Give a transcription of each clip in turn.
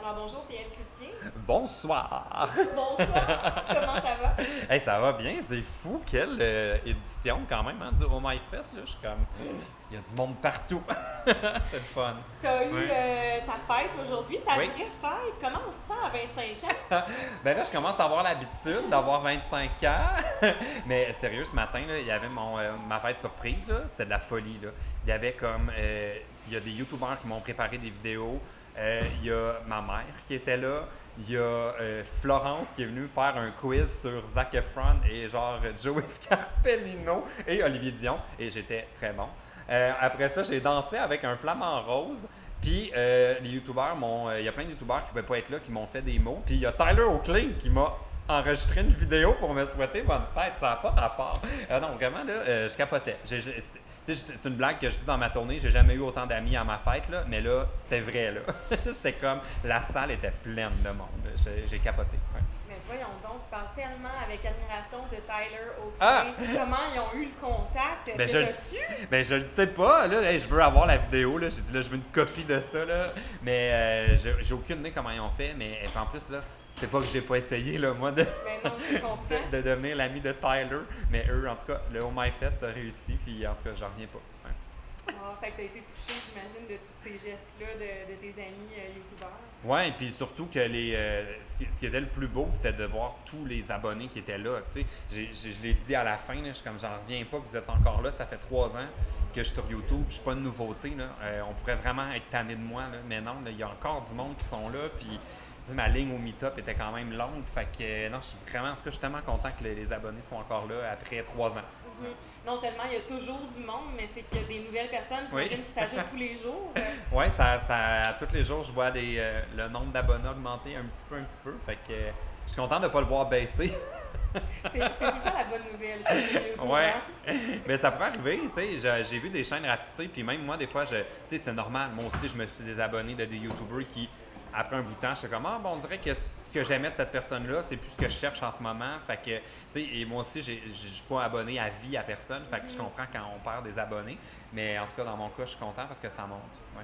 Alors bonjour PL Cloutier. Bonsoir! Bonsoir, comment ça va? Hey, ça va bien, c'est fou, quelle édition quand même hein, du Oh My Fest, là, je suis comme... Il y a du monde partout! C'est le fun! T'as eu Ouais. ta fête aujourd'hui, ta Oui. vraie fête. Comment on se sent à 25 ans? Ben là, je commence à avoir l'habitude d'avoir 25 ans. Mais sérieux, ce matin, là, il y avait ma fête surprise, là. C'était de la folie, là. Il y avait comme... il y a des YouTubers qui m'ont préparé des vidéos. Il y a ma mère qui était là. Il y a Florence qui est venue faire un quiz sur Zac Efron et genre Joey Scarpellino et Olivier Dion. Et j'étais très bon. Après ça, j'ai dansé avec un flamant rose. Puis les youtubeurs il y a plein de youtubeurs qui ne pouvaient pas être là, qui m'ont fait des mots. Puis il y a Tyler Oakley qui m'a enregistré une vidéo pour me souhaiter bonne fête. Ça n'a pas rapport. Non, vraiment, là, je capotais. C'est une blague que je dis dans ma tournée. J'ai jamais eu autant d'amis à ma fête, là, mais là, c'était vrai. Là. C'était comme la salle était pleine de monde. J'ai capoté. Ouais. Mais voyons donc, tu parles tellement avec admiration de Tyler Oakley. Ah! Comment ils ont eu le contact? Est-ce Ben, que je, t'as le- su? je le sais pas, là, hey, je veux avoir la vidéo, là, j'ai dit, là, je veux une copie de ça, là, mais j'ai aucune idée comment ils ont fait, mais en plus, là, c'est pas que j'ai pas essayé, là, moi, Mais non, je comprends. de devenir l'ami de Tyler, mais eux, en tout cas, le Oh My Fest a réussi, puis en tout cas, j'en reviens pas. Ouais. Ah, fait que t'as été touché, j'imagine, de tous ces gestes-là de tes amis youtubeurs. Ouais, et puis surtout que ce qui était le plus beau, c'était de voir tous les abonnés qui étaient là. Tu sais, je l'ai dit à la fin, là, je suis comme j'en reviens pas que vous êtes encore là. Ça fait 3 ans que je suis sur YouTube. Je suis pas une nouveauté. Là. On pourrait vraiment être tanné de moi, là, mais non, là, il y a encore du monde qui sont là. Puis tu sais, ma ligne au meet-up était quand même longue. Fait que non, je suis vraiment, en tout cas, je suis tellement content que les abonnés sont encore là après 3 ans. Mhm. Non seulement il y a toujours du monde, mais c'est qu'il y a des nouvelles personnes, Oui. j'imagine, qui s'ajoutent tous les jours. Oui, tous les jours, je vois le nombre d'abonnés augmenter un petit peu. Fait que je suis content de ne pas le voir baisser. C'est tout le temps la bonne nouvelle, ça, sur YouTube. Ouais. Hein? Mais ça pourrait arriver, tu sais. J'ai vu des chaînes rapetisser, puis même moi, des fois, tu sais, c'est normal. Moi aussi, je me suis désabonné de des YouTubers qui, après un bout de temps, je suis comme, ah, bon, on dirait que ce que j'aimais de cette personne-là, c'est plus ce que je cherche en ce moment. Fait que, tu sais, et moi aussi, je suis pas abonné à vie à personne. Fait que je comprends quand on perd des abonnés. Mais en tout cas, dans mon cas, je suis content parce que ça monte. Ouais.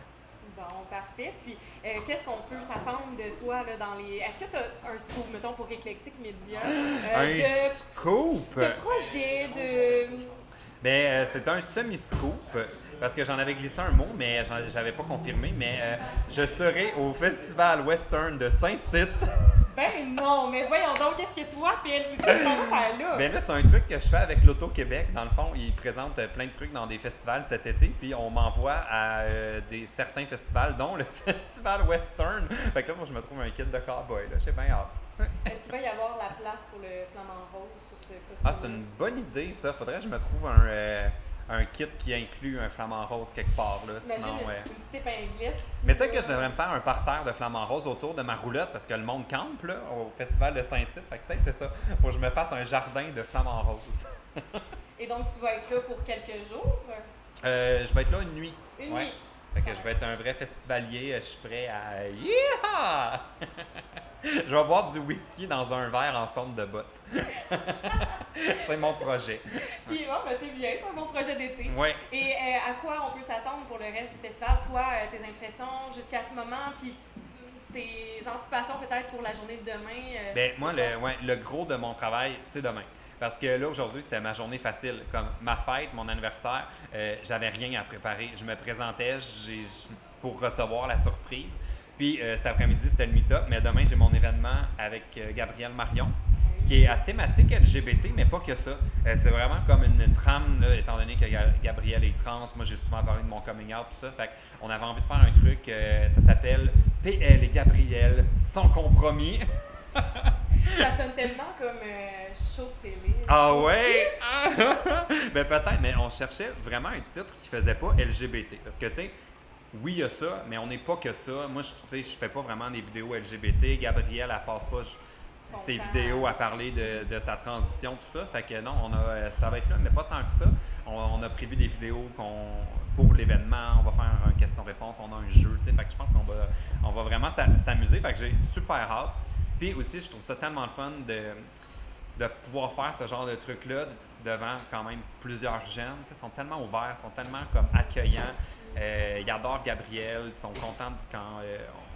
Bon, parfait. Puis, qu'est-ce qu'on peut s'attendre de toi là, dans les. Est-ce que tu as un scoop, mettons, pour Éclectique Média? Un scoop! De projets, de. Ben, c'est un semi-scoop parce que j'en avais glissé un mot, mais j'avais pas confirmé. Mais je serai au Festival Western de Saint-Tite. Ben non, mais voyons donc, qu'est-ce que toi, PL, tu vas faire là? Ben là, c'est un truc que je fais avec l'Auto-Québec. Dans le fond, ils présentent plein de trucs dans des festivals cet été, puis on m'envoie à certains festivals, dont le Festival Western. Fait que là, moi, je me trouve un kit de cowboy, là. J'ai bien hâte. Est-ce qu'il va y avoir la place pour le flamant rose sur ce costume? Ah, c'est une bonne idée, ça. Faudrait que je me trouve un kit qui inclut un flamant rose quelque part, là. Imagine Sinon, une petite épinglette. mais peut-être que je devrais me faire un parterre de flamants roses autour de ma roulotte parce que le monde campe là, au festival de Saint-Tite. Fait que peut-être c'est ça. Faut que je me fasse un jardin de flamants roses. Et donc, tu vas être là pour quelques jours? Je vais être là une nuit. Une Ouais. nuit. Fait que je vais être un vrai festivalier. Je suis prêt à. Yeehaw! Je vais boire du whisky dans un verre en forme de botte. C'est mon projet. Puis, bon, ben, c'est bien, c'est un bon projet d'été. Ouais. Et à quoi on peut s'attendre pour le reste du festival? Toi, tes impressions jusqu'à ce moment, puis tes anticipations peut-être pour la journée de demain? Ben, c'est moi, quoi? le gros de mon travail, c'est demain. Parce que là, aujourd'hui, c'était ma journée facile. Comme ma fête, mon anniversaire, j'avais rien à préparer. Je me présentais pour recevoir la surprise. Puis cet après-midi, c'était le meet-up. Mais demain, j'ai mon événement avec Gabrielle Marion, qui est à thématique LGBT, mais pas que ça. C'est vraiment comme une trame, là, étant donné que Gabrielle est trans. Moi, j'ai souvent parlé de mon coming out, tout ça. Fait qu'on avait envie de faire un truc, ça s'appelle PL et Gabrielle sans compromis. Ça sonne tellement comme show de télé. Ah ouais? Ben peut-être, mais on cherchait vraiment un titre qui faisait pas LGBT. Parce que, tu sais, oui, il y a ça, mais on n'est pas que ça. Moi, tu sais, je fais pas vraiment des vidéos LGBT. Gabrielle, elle passe pas Son ses temps. vidéos à parler de sa transition, tout ça. Fait que non, ça va être là, mais pas tant que ça. On a prévu des vidéos pour l'événement. On va faire une question-réponse. On a un jeu, tu sais. Fait que je pense qu'on va vraiment s'amuser. Fait que j'ai super hâte. Puis aussi, je trouve ça tellement le fun de pouvoir faire ce genre de truc-là devant quand même plusieurs jeunes. Tu sais, ils sont tellement ouverts, ils sont tellement comme accueillants. Ils adorent Gabriel, ils sont contents quand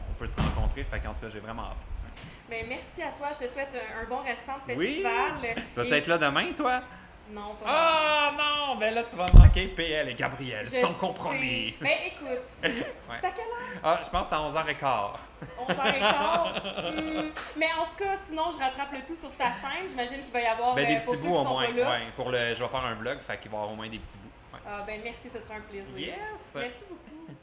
on peut se rencontrer. Fait qu'en tout cas, j'ai vraiment hâte. Ben, merci à toi. Je te souhaite un bon restant de Oui! festival. Tu vas être là demain, toi? Non, pas Ah non! Ben là, tu vas manquer PL et Gabriel, Je sans compromis. sais. Ben, écoute, c'est à quelle heure? Ah, je pense que c'est à 11h15. 11h15. Mais en tout cas, sinon, je rattrape le tout sur ta chaîne. J'imagine qu'il va y avoir Ben, des pour petits ceux bouts qui au sont moins. pas là. Ouais, pour le, je vais faire un vlog, fait qu'il va y avoir au moins des petits bouts. Ouais. Ah, ben merci, ce sera un plaisir. Yes! Merci beaucoup.